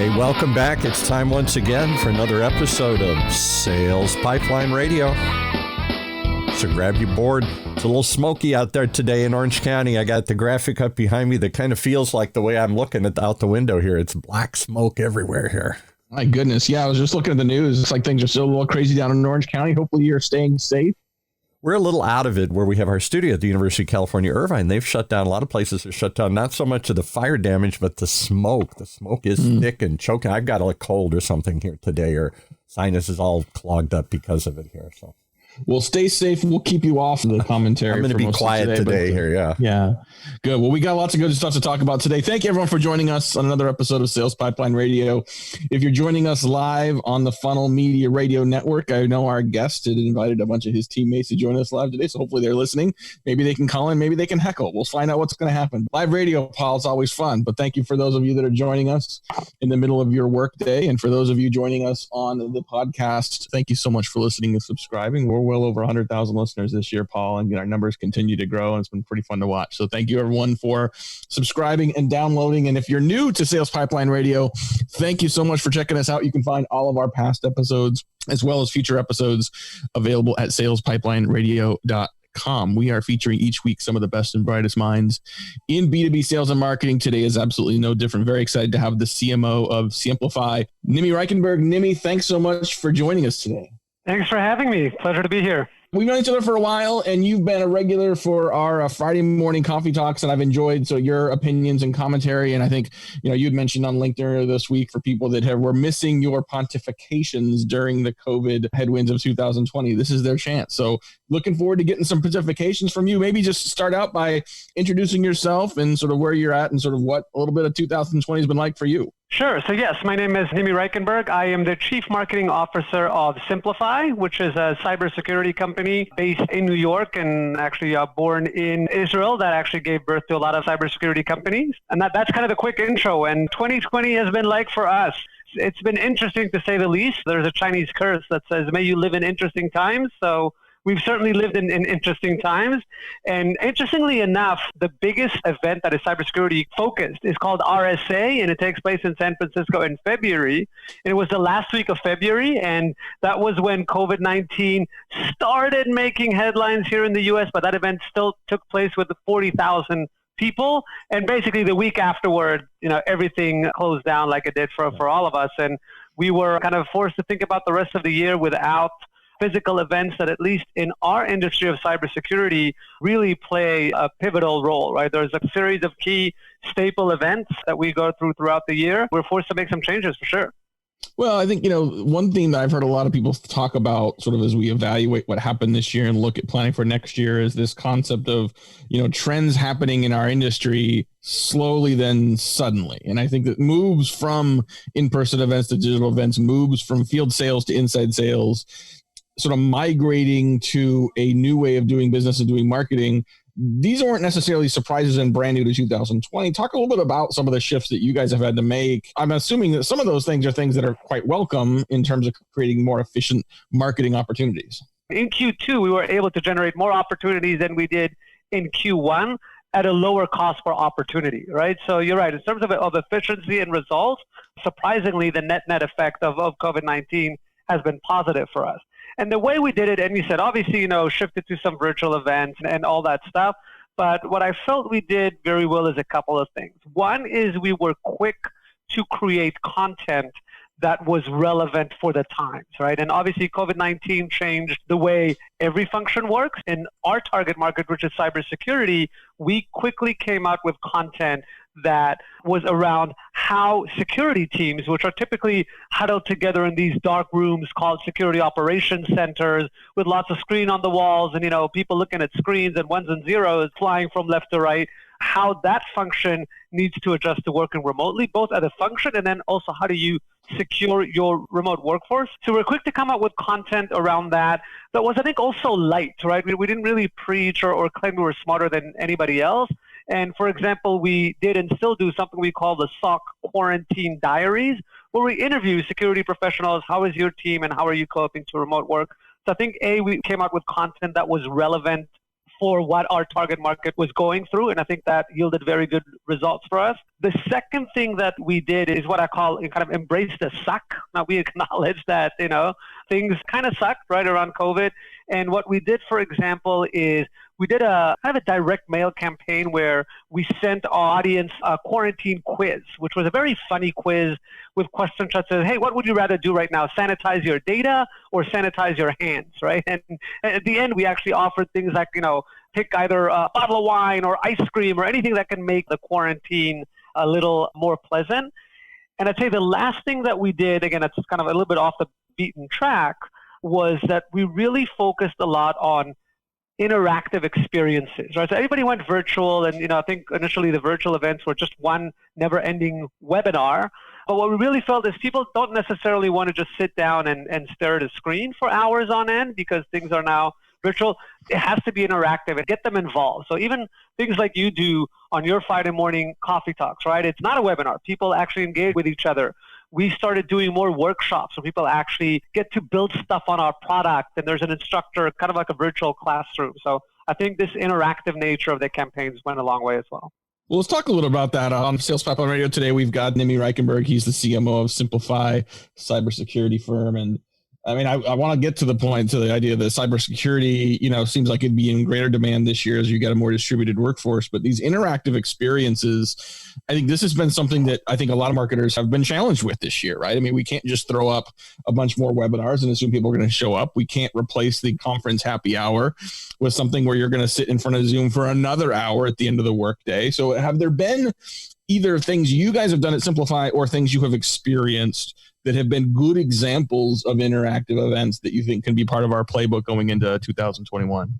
Hey, welcome back. It's time once again for another episode of Sales Pipeline Radio. So grab your board. It's a little smoky out there today in Orange County. I got the graphic up behind me that kind of feels like the way I'm looking out the window here. It's black smoke everywhere here. My goodness. Yeah, I was just looking at the news. It's like things are still a little crazy down in Orange County. Hopefully you're staying safe. We're a little out of it where we have our studio at the University of California, Irvine. They've shut down. A lot of places have shut down, not so much of the fire damage, but the smoke. The smoke is thick and choking. I've got a cold or something here today, or sinus is all clogged up because of it here. So. Well, stay safe. We'll keep you off the commentary. I'm going to be quiet today here. Yeah. Yeah. Good. Well, we got lots of good stuff to talk about today. Thank you, everyone, for joining us on another episode of Sales Pipeline Radio. If you're joining us live on the Funnel Media Radio Network, I know our guest had invited a bunch of his teammates to join us live today, so hopefully they're listening. Maybe they can call in. Maybe they can heckle. We'll find out what's going to happen. Live radio, Paul, is always fun. But thank you for those of you that are joining us in the middle of your work day. And for those of you joining us on the podcast, thank you so much for listening and subscribing. We're well over 100,000 listeners this year, Paul, and our numbers continue to grow, and it's been pretty fun to watch. So thank you, everyone, for subscribing and downloading. And if you're new to Sales Pipeline Radio, thank you so much for checking us out. You can find all of our past episodes as well as future episodes available at salespipelineradio.com. We are featuring each week some of the best and brightest minds in B2B sales and marketing. Today is absolutely no different. Very excited to have the CMO of Simplify, Nimmy Reichenberg. Nimmy, thanks so much for joining us today. Thanks for having me. Pleasure to be here. We've known each other for a while, and you've been a regular for our Friday morning coffee talks, and I've enjoyed your opinions and commentary. And I think you'd mentioned on LinkedIn this week for people that were missing your pontifications during the COVID headwinds of 2020. This is their chance. So looking forward to getting some pontifications from you. Maybe just start out by introducing yourself and sort of where you're at and sort of what a little bit of 2020 has been like for you. Sure. So yes, my name is Nimmy Reichenberg. I am the Chief Marketing Officer of Simplify, which is a cybersecurity company based in New York and actually born in Israel that actually gave birth to a lot of cybersecurity companies. And that's kind of the quick intro. And 2020 has been like for us. It's been interesting to say the least. There's a Chinese curse that says, may you live in interesting times. So we've certainly lived in interesting times. And interestingly enough, the biggest event that is cybersecurity focused is called RSA, and it takes place in San Francisco in February. And it was the last week of February, and that was when COVID-19 started making headlines here in the U.S., but that event still took place with 40,000 people. And basically the week afterward, everything closed down like it did for all of us. And we were kind of forced to think about the rest of the year without physical events that, at least in our industry of cybersecurity, really play a pivotal role, right? There's a series of key staple events that we go throughout the year. We're forced to make some changes for sure. Well, I think, one thing that I've heard a lot of people talk about sort of as we evaluate what happened this year and look at planning for next year is this concept of, trends happening in our industry slowly then suddenly. And I think that moves from in-person events to digital events, moves from field sales to inside sales, sort of migrating to a new way of doing business and doing marketing. These aren't necessarily surprises and brand new to 2020. Talk a little bit about some of the shifts that you guys have had to make. I'm assuming that some of those things are things that are quite welcome in terms of creating more efficient marketing opportunities. In Q2, we were able to generate more opportunities than we did in Q1 at a lower cost per opportunity, right? So you're right. In terms of efficiency and results, surprisingly, the net effect of COVID-19 has been positive for us. And the way we did it, and you said, obviously, shifted to some virtual events and all that stuff. But what I felt we did very well is a couple of things. One is we were quick to create content that was relevant for the times, right? And obviously, COVID-19 changed the way every function works. In our target market, which is cybersecurity, we quickly came out with content that was around how security teams, which are typically huddled together in these dark rooms called security operations centers with lots of screen on the walls and, people looking at screens and ones and zeros flying from left to right, how that function needs to adjust to working remotely, both as a function and then also how do you secure your remote workforce. So we're quick to come up with content around that was, I think, also light, right? We didn't really preach or claim we were smarter than anybody else. And for example, we did and still do something we call the SOC Quarantine Diaries, where we interview security professionals. How is your team and how are you coping to remote work? So I think, we came out with content that was relevant for what our target market was going through. And I think that yielded very good results for us. The second thing that we did is what I call kind of embrace the suck. Now, we acknowledge that, things kind of sucked right around COVID. And what we did, for example, is we did a kind of a direct mail campaign where we sent our audience a quarantine quiz, which was a very funny quiz with questions such as, hey, what would you rather do right now? Sanitize your data or sanitize your hands, right? And at the end, we actually offered things like, pick either a bottle of wine or ice cream or anything that can make the quarantine a little more pleasant. And I'd say the last thing that we did, again, it's kind of a little bit off the beaten track, was that we really focused a lot on interactive experiences, right? So everybody went virtual, and I think initially the virtual events were just one never-ending webinar. But what we really felt is people don't necessarily want to just sit down and stare at a screen for hours on end because things are now virtual. It has to be interactive and get them involved. So even things like you do on your Friday morning coffee talks, right? It's not a webinar. People actually engage with each other. We started doing more workshops where people actually get to build stuff on our product, and there's an instructor, kind of like a virtual classroom. So I think this interactive nature of the campaigns went a long way as well. Well, let's talk a little about that on Sales Pipeline Radio today. We've got Nimmy Reichenberg. He's the CMO of Simplify, cybersecurity firm. And I mean, I want to get to the idea that cybersecurity, seems like it'd be in greater demand this year as you get a more distributed workforce. But these interactive experiences, I think this has been something that I think a lot of marketers have been challenged with this year, right? I mean, we can't just throw up a bunch more webinars and assume people are going to show up. We can't replace the conference happy hour with something where you're going to sit in front of Zoom for another hour at the end of the workday. So have there been either things you guys have done at Simplify or things you have experienced that have been good examples of interactive events that you think can be part of our playbook going into 2021?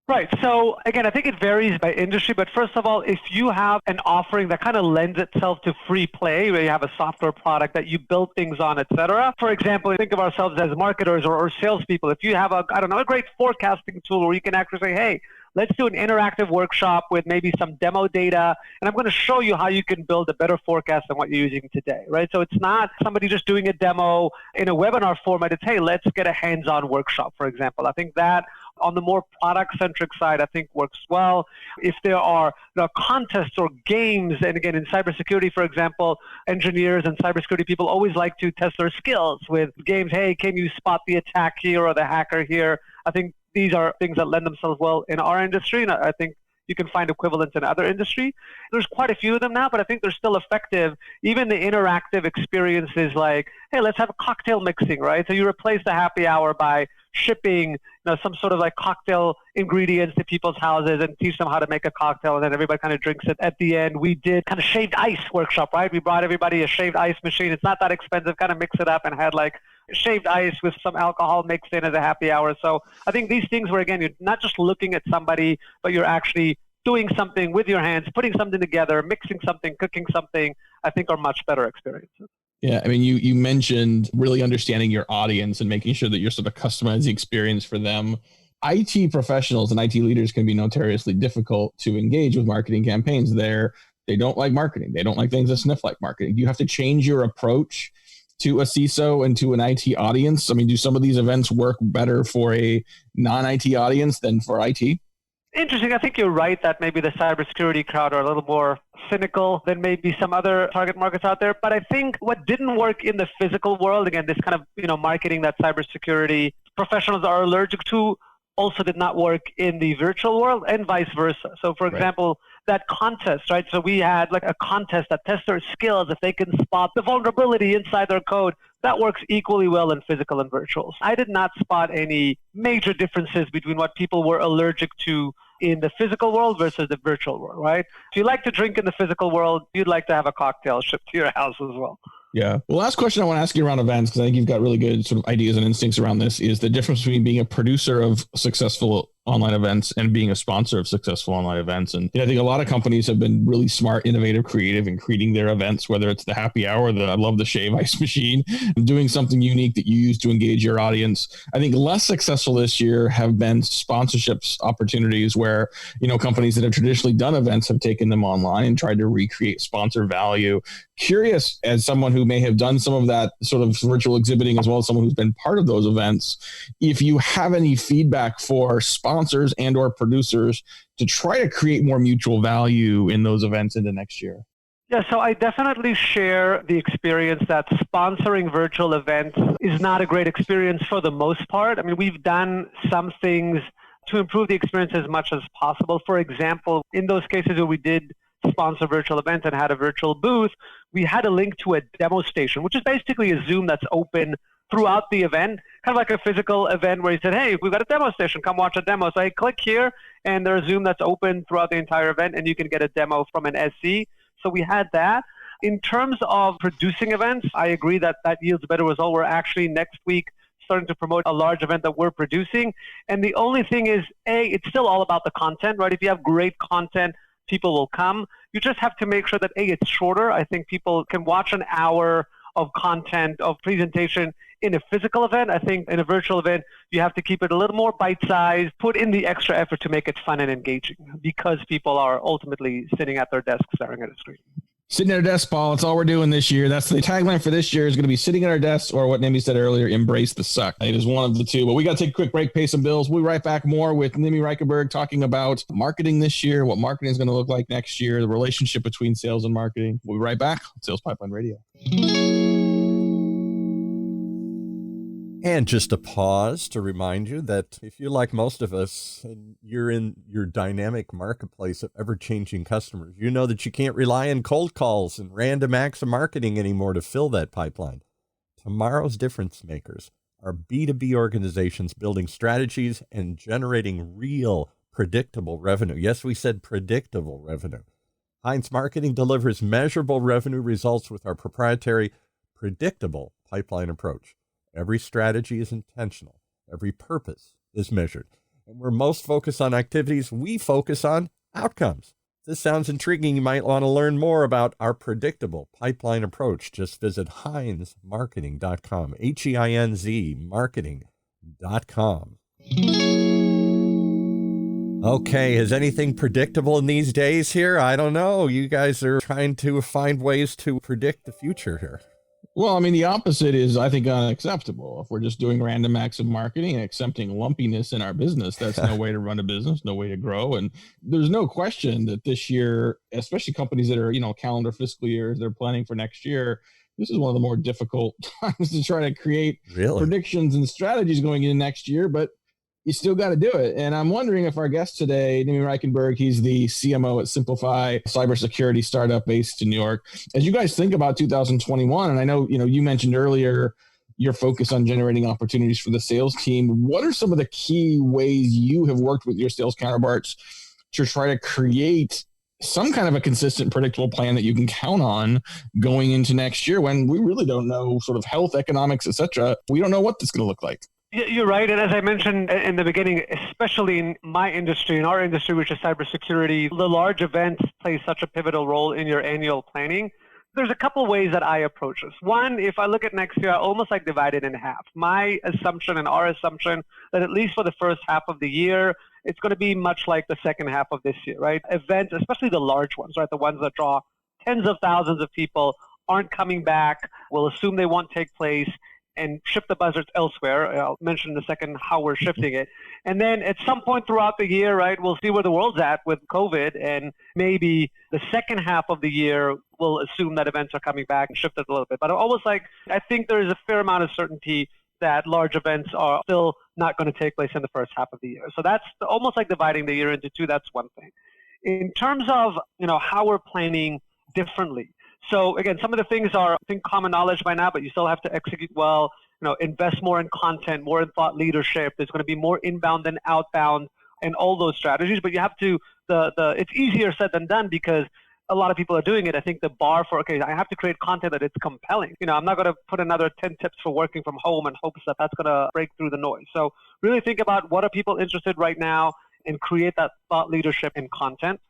Right. So again, I think it varies by industry, but first of all, if you have an offering that kind of lends itself to free play, where you have a software product that you build things on, et cetera. For example, think of ourselves as marketers or salespeople. If you have a great forecasting tool where you can actually say, hey, let's do an interactive workshop with maybe some demo data, and I'm going to show you how you can build a better forecast than what you're using today, right? So it's not somebody just doing a demo in a webinar format. It's, hey, let's get a hands-on workshop, for example. I think that on the more product-centric side, I think works well. If there are contests or games, and again, in cybersecurity, for example, engineers and cybersecurity people always like to test their skills with games. Hey, can you spot the attack here or the hacker here? I think these are things that lend themselves well in our industry, and I think you can find equivalents in other industry. There's quite a few of them now, but I think they're still effective. Even the interactive experiences like, hey, let's have a cocktail mixing, right? So you replace the happy hour by shipping some sort of like cocktail ingredients to people's houses and teach them how to make a cocktail, and then everybody kind of drinks it at the end. We did kind of shaved ice workshop, right? We brought everybody a shaved ice machine. It's not that expensive, kind of mix it up, and had like shaved ice with some alcohol mixed in as a happy hour. So I think these things where, again, you're not just looking at somebody, but you're actually doing something with your hands, putting something together, mixing something, cooking something, I think are much better experiences. Yeah, I mean, you mentioned really understanding your audience and making sure that you're sort of customizing the experience for them. IT professionals and IT leaders can be notoriously difficult to engage with marketing campaigns. They don't like marketing. They don't like things that sniff like marketing. Do you have to change your approach to a CISO and to an IT audience? I mean, do some of these events work better for a non-IT audience than for IT? Interesting. I think you're right that maybe the cybersecurity crowd are a little more cynical than maybe some other target markets out there. But I think what didn't work in the physical world, again, this kind of marketing that cybersecurity professionals are allergic to, also did not work in the virtual world, and vice versa. So for example, that contest, right? So we had like a contest that tests their skills if they can spot the vulnerability inside their code. That works equally well in physical and virtual. I did not spot any major differences between what people were allergic to in the physical world versus the virtual world, right? If you like to drink in the physical world, you'd like to have a cocktail shipped to your house as well. Yeah. Well, last question I want to ask you around events, because I think you've got really good sort of ideas and instincts around this, is the difference between being a producer of successful online events and being a sponsor of successful online events. And I think a lot of companies have been really smart, innovative, creative in creating their events, whether it's the happy hour, I love the shave ice machine, doing something unique that you use to engage your audience. I think less successful this year have been sponsorships opportunities where, companies that have traditionally done events have taken them online and tried to recreate sponsor value. Curious, as someone who may have done some of that sort of virtual exhibiting, as well as someone who's been part of those events, if you have any feedback for sponsors sponsors and or producers to try to create more mutual value in those events into next year? Yeah, so I definitely share the experience that sponsoring virtual events is not a great experience for the most part. I mean, we've done some things to improve the experience as much as possible. For example, in those cases where we did sponsor virtual events and had a virtual booth, we had a link to a demo station, which is basically a Zoom that's open throughout the event, kind of like a physical event where you said, hey, we've got a demo station, come watch a demo. So I click here, and there's Zoom that's open throughout the entire event, and you can get a demo from an SC. So we had that. In terms of producing events, I agree that that yields a better result. We're actually next week starting to promote a large event that we're producing. And the only thing is, it's still all about the content, right? If you have great content, people will come. You just have to make sure that, it's shorter. I think people can watch an hour of content, of presentation in a physical event. I think in a virtual event, you have to keep it a little more bite-sized, put in the extra effort to make it fun and engaging because people are ultimately sitting at their desks staring at a screen. Sitting at our desk, Paul. That's all we're doing this year. That's the tagline for this year is going to be sitting at our desks, or what Nimmy said earlier, embrace the suck. It is one of the two. But we got to take a quick break, pay some bills. We'll be right back more with Nimmy Reichenberg talking about marketing this year, what marketing is going to look like next year, the relationship between sales and marketing. We'll be right back on Sales Pipeline Radio. And just a pause to remind you that if you're like most of us and you're in your dynamic marketplace of ever-changing customers, you know that you can't rely on cold calls and random acts of marketing anymore to fill that pipeline. Tomorrow's difference makers are B2B organizations building strategies and generating real predictable revenue. Yes, we said predictable revenue. Heinz Marketing delivers measurable revenue results with our proprietary predictable pipeline approach. Every strategy is intentional. Every purpose is measured. And we're most focused on activities. We focus on outcomes. If this sounds intriguing, you might want to learn more about our predictable pipeline approach. Just visit HeinzMarketing.com, HEINZ marketing.com. Okay, is anything predictable in these days here? I don't know. You guys are trying to find ways to predict the future here. Well, I mean, the opposite is, I think, unacceptable. If we're just doing random acts of marketing and accepting lumpiness in our business, that's no way to run a business, no way to grow. And there's no question that this year, especially companies that are, calendar fiscal years, they're planning for next year, this is one of the more difficult times to try to create predictions and strategies going into next year. But you still got to do it. And I'm wondering if our guest today, Nimmy Reichenberg, he's the CMO at Simplify, cybersecurity startup based in New York. As you guys think about 2021, and I know, you mentioned earlier your focus on generating opportunities for the sales team. What are some of the key ways you have worked with your sales counterparts to try to create some kind of a consistent, predictable plan that you can count on going into next year when we really don't know sort of health, economics, et cetera? We don't know what this is going to look like. You're right. And as I mentioned in the beginning, especially in my industry, in our industry, which is cybersecurity, the large events play such a pivotal role in your annual planning. There's a couple of ways that I approach this. One, if I look at next year, I almost divide it in half. My assumption and our assumption that at least for the first half of the year, it's going to be much like the second half of this year, right? Events, especially the large ones, right? The ones that draw tens of thousands of people aren't coming back. We'll assume they won't take place and shift the buzzards elsewhere. I'll mention in a second how we're shifting it. And then at some point throughout the year, right, we'll see where the world's at with COVID, and maybe the second half of the year, we'll assume that events are coming back and shift it a little bit. But I think there is a fair amount of certainty that large events are still not going to take place in the first half of the year. So that's almost like dividing the year into two. That's one thing. In terms of, how we're planning differently. So again, some of the things are, I think, common knowledge by now, but you still have to execute well, invest more in content, more in thought leadership. There's going to be more inbound than outbound and all those strategies, but you have to, it's easier said than done because a lot of people are doing it. I think the bar for, I have to create content that it's compelling. I'm not going to put another 10 tips for working from home and hope that that's going to break through the noise. So really think about what are people interested right now and create that thought leadership in content.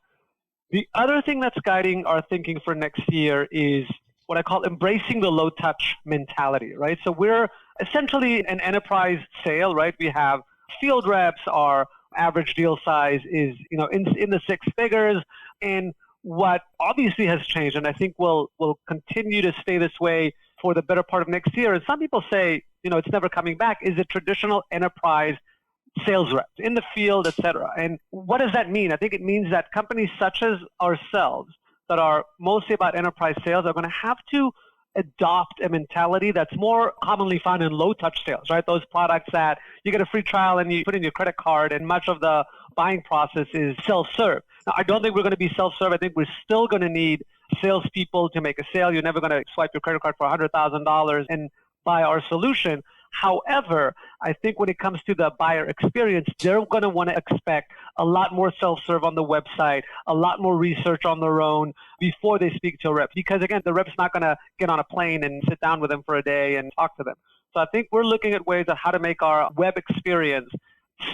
The other thing that's guiding our thinking for next year is what I call embracing the low-touch mentality, right? So we're essentially an enterprise sale, right? We have field reps. Our average deal size is, in the six figures. And what obviously has changed, and I think will continue to stay this way for the better part of next year, and some people say, it's never coming back, is a traditional enterprise sales reps in the field, et cetera. And what does that mean? I think it means that companies such as ourselves that are mostly about enterprise sales are going to have to adopt a mentality that's more commonly found in low-touch sales, right? Those products that you get a free trial and you put in your credit card, and much of the buying process is self-serve. Now, I don't think we're going to be self-serve. I think we're still going to need salespeople to make a sale. You're never going to swipe your credit card for $100,000 and buy our solution. However, I think when it comes to the buyer experience, they're going to want to expect a lot more self-serve on the website, a lot more research on their own before they speak to a rep. Because again, the rep's not going to get on a plane and sit down with them for a day and talk to them. So I think we're looking at ways of how to make our web experience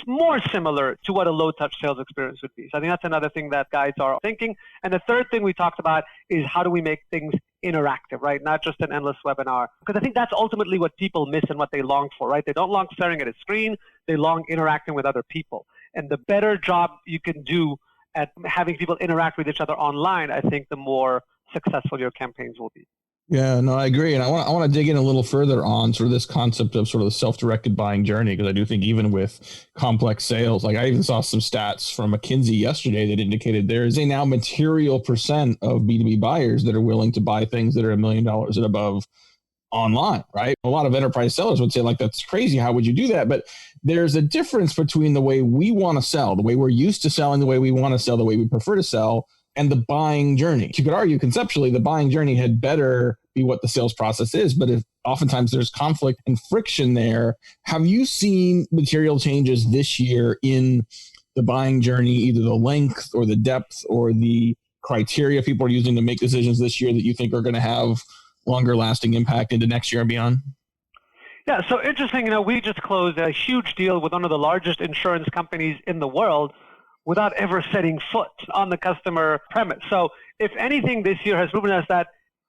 more similar to what a low-touch sales experience would be. So I think that's another thing that guides are thinking. And the third thing we talked about is how do we make things interactive, right? Not just an endless webinar. Because I think that's ultimately what people miss and what they long for, right? They don't long staring at a screen. They long interacting with other people. And the better job you can do at having people interact with each other online, I think the more successful your campaigns will be. Yeah, no, I agree. And I want to dig in a little further on sort of this concept of sort of the self-directed buying journey, because I do think even with complex sales, like I even saw some stats from McKinsey yesterday that indicated there is a now material percent of B2B buyers that are willing to buy things that are $1 million and above online, right? A lot of enterprise sellers would say, like, that's crazy. How would you do that? But there's a difference between the way we want to sell, the way we're used to selling, the way we want to sell, the way we prefer to sell, and the buying journey. You could argue conceptually the buying journey had better be what the sales process is, but if oftentimes there's conflict and friction there, have you seen material changes this year in the buying journey, either the length or the depth or the criteria people are using to make decisions this year that you think are going to have longer lasting impact into next year and beyond? Yeah, so interesting, we just closed a huge deal with one of the largest insurance companies in the world without ever setting foot on the customer premise. So if anything, this year has proven us that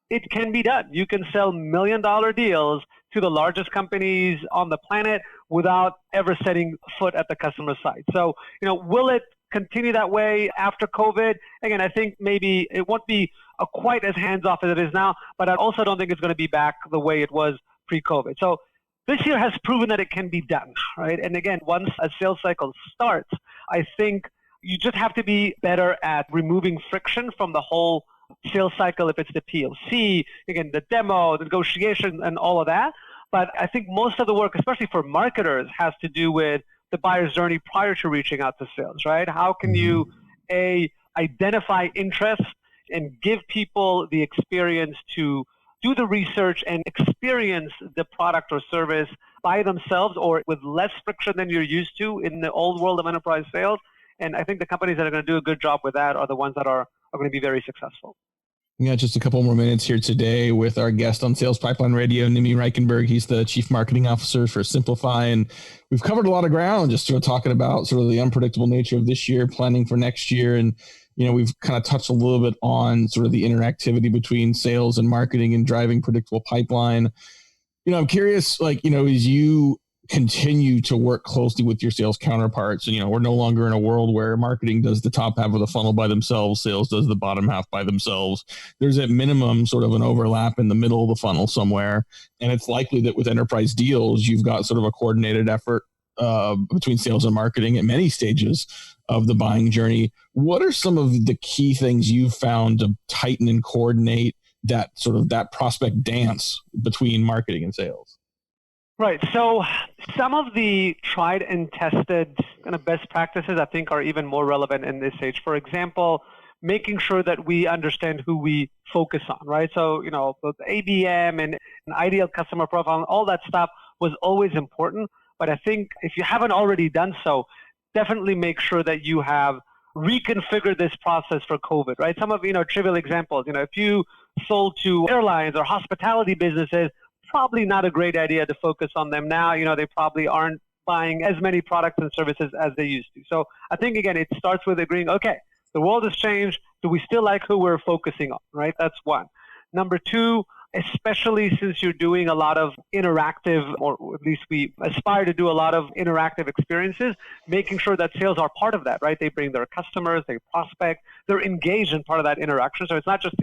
it can be done. You can sell $1 million deals to the largest companies on the planet without ever setting foot at the customer side. So, will it continue that way after COVID? Again, I think maybe it won't be quite as hands-off as it is now, but I also don't think it's going to be back the way it was pre-COVID. So this year has proven that it can be done, right? And again, once a sales cycle starts, I think you just have to be better at removing friction from the whole sales cycle, if it's the POC, again, the demo, the negotiation, and all of that. But I think most of the work, especially for marketers, has to do with the buyer's journey prior to reaching out to sales, right? How can you, identify interest and give people the experience to do the research and experience the product or service by themselves or with less friction than you're used to in the old world of enterprise sales? And I think the companies that are going to do a good job with that are the ones that are going to be very successful. Yeah, just a couple more minutes here today with our guest on Sales Pipeline Radio, Nimmy Reichenberg. He's the Chief Marketing Officer for Simplify. And we've covered a lot of ground just sort of talking about sort of the unpredictable nature of this year, planning for next year. And, we've kind of touched a little bit on sort of the interactivity between sales and marketing and driving predictable pipeline. I'm curious, as you continue to work closely with your sales counterparts. We're no longer in a world where marketing does the top half of the funnel by themselves, sales does the bottom half by themselves. There's at minimum sort of an overlap in the middle of the funnel somewhere. And it's likely that with enterprise deals, you've got sort of a coordinated effort between sales and marketing at many stages of the buying journey. What are some of the key things you've found to tighten and coordinate that sort of that prospect dance between marketing and sales? Right. So some of the tried and tested kind of best practices, I think, are even more relevant in this age. For example, making sure that we understand who we focus on, right? So, the ABM and an ideal customer profile, and all that stuff was always important. But I think if you haven't already done so, definitely make sure that you have reconfigured this process for COVID, right? Some of, trivial examples, if you sold to airlines or hospitality businesses, probably not a great idea to focus on them now. They probably aren't buying as many products and services as they used to. So I think, again, it starts with agreeing, okay, the world has changed. Do we still like who we're focusing on, right? That's one. Number two, especially since you're doing a lot of interactive, or at least we aspire to do a lot of interactive experiences, making sure that sales are part of that, right? They bring their customers, they prospect, they're engaged in part of that interaction. So it's not just,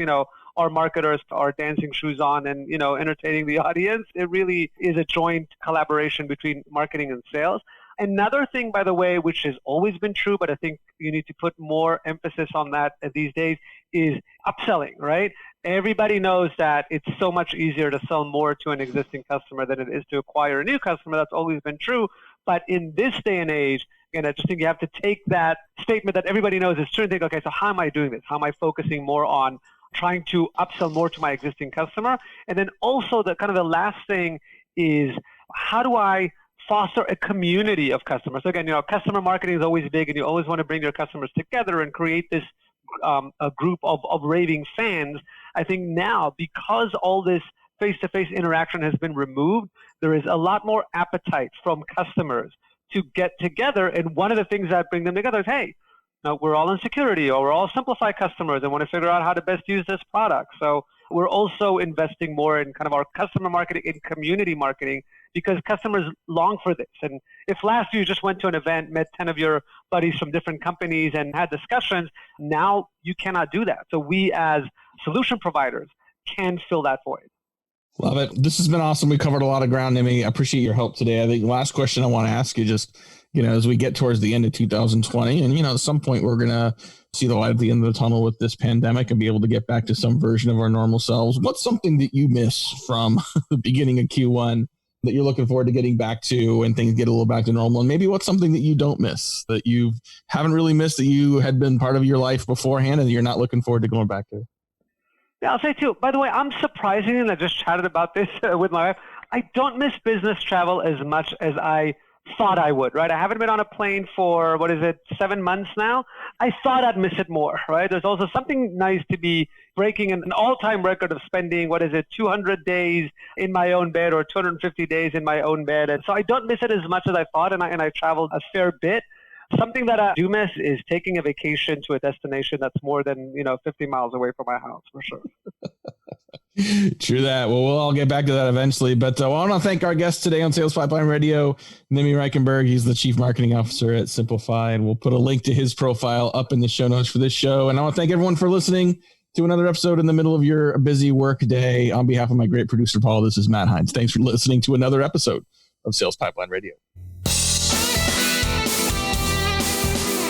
our marketers are dancing shoes on and, entertaining the audience. It really is a joint collaboration between marketing and sales. Another thing, by the way, which has always been true, but I think you need to put more emphasis on that these days, is upselling, right? Everybody knows that it's so much easier to sell more to an existing customer than it is to acquire a new customer. That's always been true. But in this day and age, again, I just think you have to take that statement that everybody knows is true and think, okay, so how am I doing this? How am I focusing more on trying to upsell more to my existing customer? And then also the kind of the last thing is, how do I foster a community of customers? So again, customer marketing is always big, and you always want to bring your customers together and create this a group of raving fans. I think now, because all this face-to-face interaction has been removed, there is a lot more appetite from customers to get together. And one of the things that bring them together is, hey, we're all in security, or we're all Simplify customers and want to figure out how to best use this product. So we're also investing more in kind of our customer marketing and community marketing, because customers long for this. And if last year you just went to an event, met 10 of your buddies from different companies and had discussions, now you cannot do that. So we as solution providers can fill that void. Love it. This has been awesome. We covered a lot of ground, Nimmy. I appreciate your help today. I think the last question I want to ask you, just, as we get towards the end of 2020, and, at some point we're going to see the light at the end of the tunnel with this pandemic and be able to get back to some version of our normal selves. What's something that you miss from the beginning of Q1 that you're looking forward to getting back to and things get a little back to normal? And maybe what's something that you don't miss, that you haven't really missed, that you had been part of your life beforehand and you're not looking forward to going back to? Yeah, I'll say too. By the way, I'm surprising, and I just chatted about this with my wife. I don't miss business travel as much as I thought I would, right? I haven't been on a plane for, 7 months now. I thought I'd miss it more, right? There's also something nice to be breaking an all-time record of spending, 200 days in my own bed, or 250 days in my own bed. And so I don't miss it as much as I thought, and I traveled a fair bit. Something that I do miss is taking a vacation to a destination that's more than 50 miles away from my house, for sure. True that. Well, we'll all get back to that eventually. But I want to thank our guest today on Sales Pipeline Radio, Nimmy Reichenberg. He's the Chief Marketing Officer at Simplify, and we'll put a link to his profile up in the show notes for this show. And I want to thank everyone for listening to another episode in the middle of your busy work day. On behalf of my great producer, Paul, this is Matt Hines. Thanks for listening to another episode of Sales Pipeline Radio.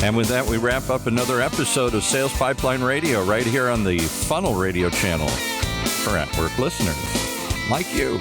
And with that, we wrap up another episode of Sales Pipeline Radio right here on the Funnel Radio channel for at-work listeners like you.